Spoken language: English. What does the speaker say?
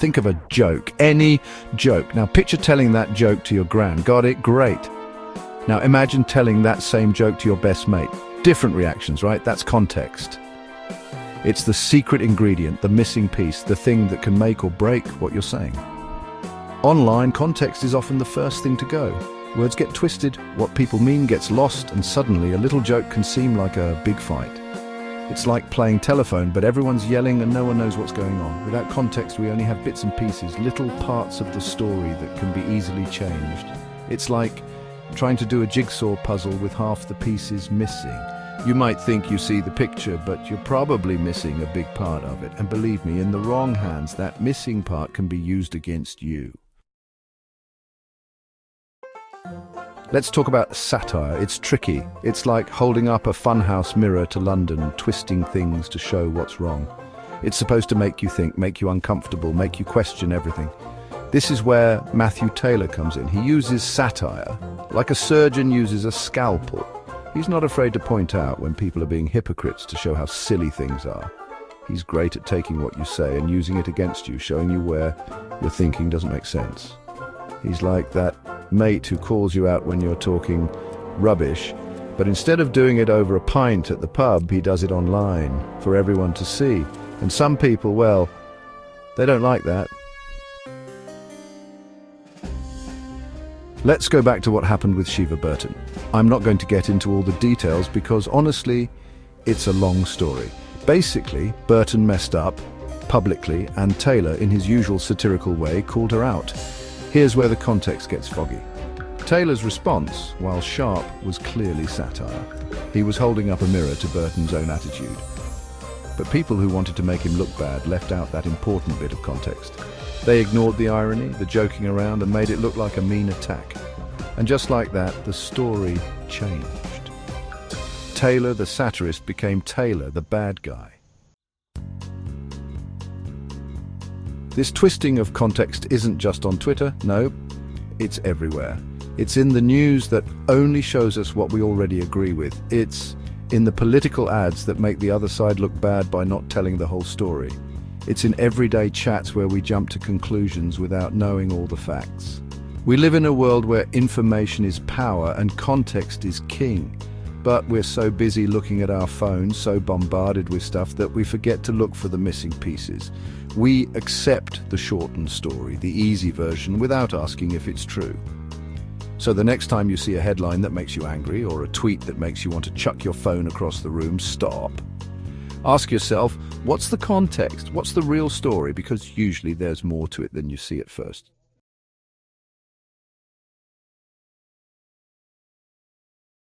Think of a joke, any joke. Now picture telling that joke to your gran. Got it? Great. Now imagine telling that same joke to your best mate. Different reactions, right? That's context. It's the secret ingredient, the missing piece, the thing that can make or break what you're saying. Online, context is often the first thing to go. Words get twisted, what people mean gets lost, and suddenly a little joke can seem like a big fight. It's like playing telephone, but everyone's yelling and no one knows what's going on. Without context, we only have bits and pieces, little parts of the story that can be easily changed. It's like trying to do a jigsaw puzzle with half the pieces missing. You might think you see the picture, but you're probably missing a big part of it. And believe me, in the wrong hands, that missing part can be used against you. Let's talk about satire. It's tricky. It's like holding up a funhouse mirror to London, twisting things to show what's wrong. It's supposed to make you think, make you uncomfortable, make you question everything. This is where Matthew Taylor comes in. He uses satire like a surgeon uses a scalpel. He's not afraid to point out when people are being hypocrites to show how silly things are. He's great at taking what you say and using it against you, showing you where your thinking doesn't make sense. He's like that mate who calls you out when you're talking rubbish, but instead of doing it over a pint at the pub, he does it online for everyone to see. And some people, well, they don't like that. Let's go back to what happened with Sheva Burton. I'm not going to get into all the details because honestly, it's a long story. Basically, Burton messed up publicly and Taylor, in his usual satirical way, called her out. Here's where the context gets foggy. Taylor's response, while sharp, was clearly satire. He was holding up a mirror to Burton's own attitude. But people who wanted to make him look bad left out that important bit of context. They ignored the irony, the joking around, and made it look like a mean attack. And just like that, the story changed. Taylor, the satirist, became Taylor, the bad guy. This twisting of context isn't just on Twitter, no, it's everywhere. It's in the news that only shows us what we already agree with. It's in the political ads that make the other side look bad by not telling the whole story. It's in everyday chats where we jump to conclusions without knowing all the facts. We live in a world where information is power and context is king. But we're so busy looking at our phones, so bombarded with stuff, that we forget to look for the missing pieces. We accept the shortened story, the easy version, without asking if it's true. So the next time you see a headline that makes you angry or a tweet that makes you want to chuck your phone across the room, stop. Ask yourself, what's the context? What's the real story? Because usually there's more to it than you see at first.